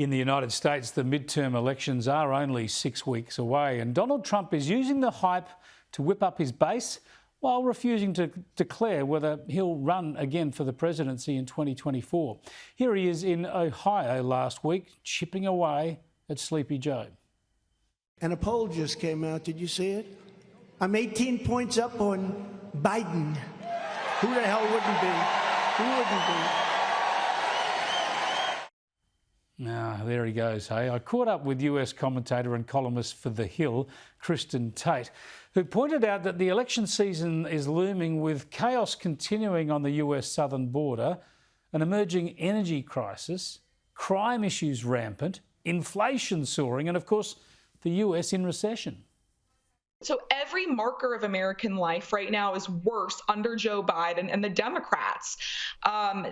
In the United States, the midterm elections are only 6 weeks away, and Donald Trump is using the hype to whip up his base while refusing to declare whether he'll run again for the presidency in 2024. Here he is in Ohio last week, chipping away at Sleepy Joe. And a poll just came out. Did you see it? I'm 18 points up on Biden. Who the hell wouldn't be? Who wouldn't be? There he goes, hey. I caught up with US commentator and columnist for The Hill, Kristin Tate, who pointed out that the election season is looming with chaos continuing on the US southern border, an emerging energy crisis, crime issues rampant, inflation soaring, and of course, the US in recession. So every marker of American life right now is worse under Joe Biden and the Democrats.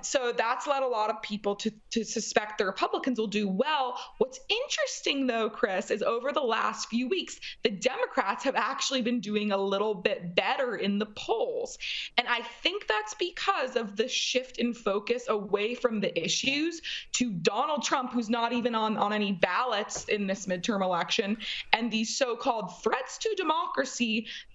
So that's led a lot of people to suspect the Republicans will do well. What's interesting, though, Chris, is over the last few weeks, the Democrats have actually been doing a little bit better in the polls. And I think that's because of the shift in focus away from the issues to Donald Trump, who's not even on any ballots in this midterm election, and these so-called threats to democracy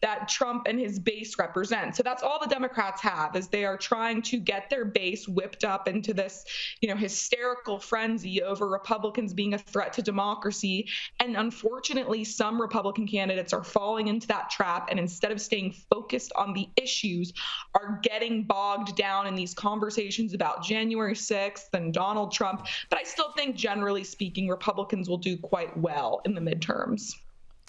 that Trump and his base represent. So that's all the Democrats have, is they are trying to get their base whipped up into this, hysterical frenzy over Republicans being a threat to democracy. And unfortunately, some Republican candidates are falling into that trap, and instead of staying focused on the issues, are getting bogged down in these conversations about January 6th and Donald Trump. But I still think, generally speaking, Republicans will do quite well in the midterms.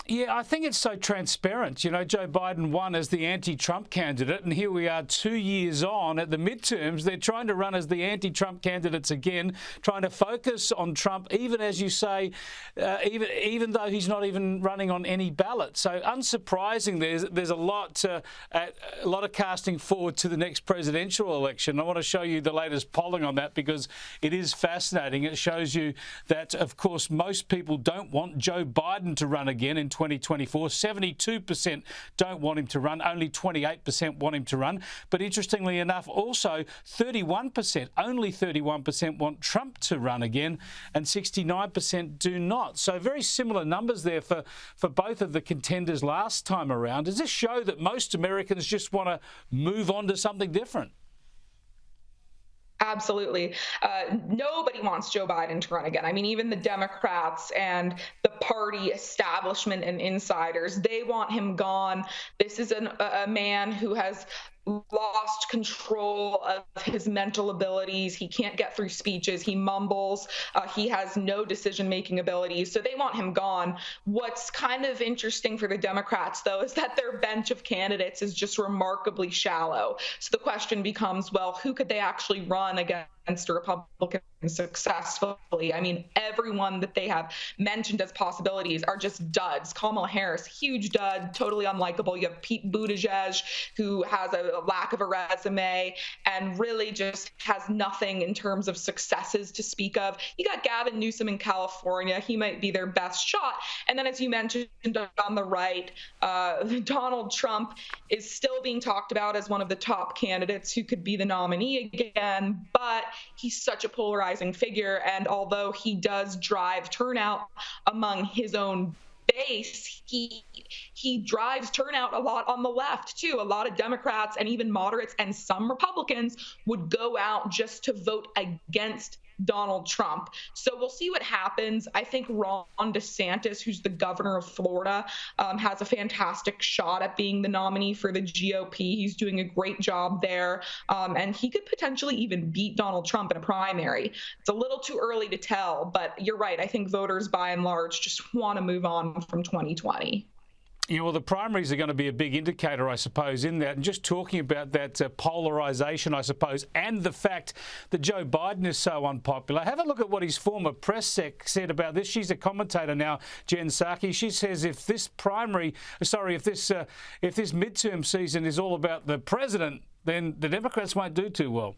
Yeah, I think it's so transparent. Joe Biden won as the anti-Trump candidate, and here we are 2 years on at the midterms. They're trying to run as the anti-Trump candidates again, trying to focus on Trump, even as you say, even though he's not even running on any ballot. So unsurprising, there's a lot of casting forward to the next presidential election. I want to show you the latest polling on that because it is fascinating. It shows you that, of course, most people don't want Joe Biden to run again in 2024. 72% don't want him to run. Only 28% want him to run. But interestingly enough, also 31%, only 31% want Trump to run again, and 69% do not. So very similar numbers there for both of the contenders last time around. Does this show that most Americans just want to move on to something different? Absolutely. Nobody wants Joe Biden to run again. I mean, even the Democrats and the party establishment and insiders, they want him gone. This is a man who has lost control of his mental abilities. He can't get through speeches. He mumbles. He has no decision-making abilities. So they want him gone. What's kind of interesting for the Democrats, though, is that their bench of candidates is just remarkably shallow. So the question becomes, well, who could they actually run against a Republican successfully? I mean, everyone that they have mentioned as possibilities are just duds. Kamala Harris, huge dud, totally unlikable. You have Pete Buttigieg, who has a lack of a resume and really just has nothing in terms of successes to speak of. You got Gavin Newsom in California. He might be their best shot. And then, as you mentioned on the right, Donald Trump is still being talked about as one of the top candidates who could be the nominee again, but he's such a polarizing figure. And although he does drive turnout among his own base, he drives turnout a lot on the left too. A lot of Democrats and even moderates and some Republicans would go out just to vote against Donald Trump. So we'll see what happens. I think Ron DeSantis, who's the governor of Florida, has a fantastic shot at being the nominee for the GOP. He's doing a great job there. And he could potentially even beat Donald Trump in a primary. It's a little too early to tell, but you're right. I think voters by and large just want to move on from 2020. Well, the primaries are going to be a big indicator, I suppose, in that. And just talking about that polarisation, I suppose, and the fact that Joe Biden is so unpopular. Have a look at what his former press sec said about this. She's a commentator now, Jen Psaki. She says if this midterm season is all about the president, then the Democrats won't do too well.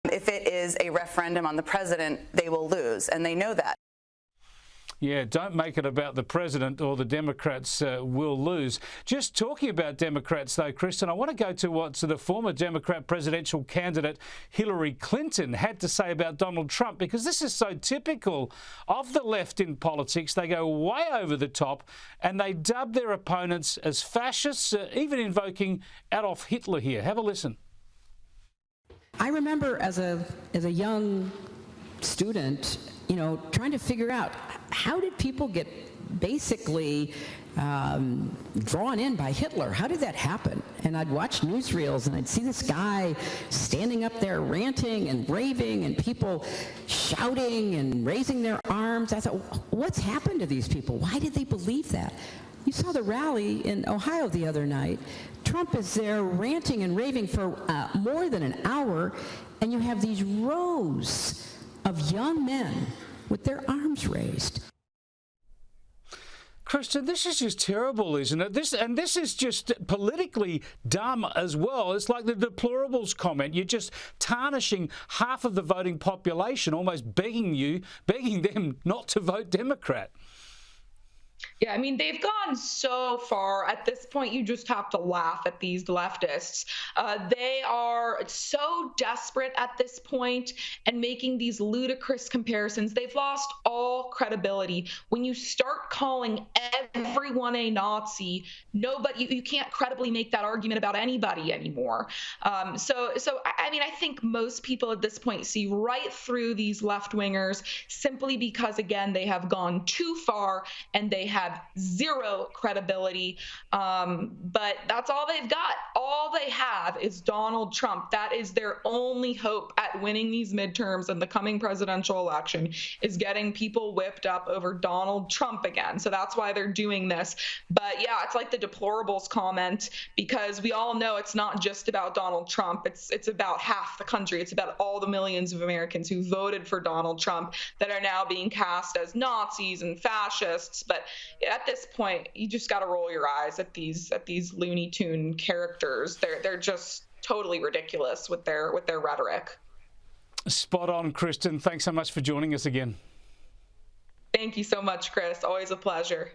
If it is a referendum on the president, they will lose, and they know that. Yeah, don't make it about the president or the Democrats will lose. Just talking about Democrats, though, Kristin, I want to go to what the former Democrat presidential candidate Hillary Clinton had to say about Donald Trump, because this is so typical of the left in politics. They go way over the top and they dub their opponents as fascists, even invoking Adolf Hitler here. Have a listen. I remember as a young student, trying to figure out how did people get basically drawn in by Hitler? How did that happen? And I'd watch newsreels and I'd see this guy standing up there ranting and raving and people shouting and raising their arms. I thought, what's happened to these people? Why did they believe that? You saw the rally in Ohio the other night. Trump is there ranting and raving for more than an hour, and you have these rows of young men with their arms raised. Kristin, this is just terrible, isn't it? This is just politically dumb as well. It's like the deplorables comment. You're just tarnishing half of the voting population, almost begging them not to vote Democrat. Yeah, I mean, they've gone so far. At this point, you just have to laugh at these leftists. They are so desperate at this point and making these ludicrous comparisons. They've lost all credibility. When you start calling everyone a Nazi, you can't credibly make that argument about anybody anymore. So I mean, I think most people at this point see right through these left-wingers simply because, again, they have gone too far and they have zero credibility. But that's all they've got. All they have is Donald Trump. That is their only hope at winning these midterms and the coming presidential election, is getting people whipped up over Donald Trump again. So that's why they're doing this. But yeah, it's like the deplorables comment, because we all know it's not just about Donald Trump. It's about half the country. It's about all the millions of Americans who voted for Donald Trump that are now being cast as Nazis and fascists. But at this point, you just got to roll your eyes at these Looney Tune characters. They're just totally ridiculous with their rhetoric. Spot on, Kristin. Thanks so much for joining us again. Thank you so much, Chris. Always a pleasure.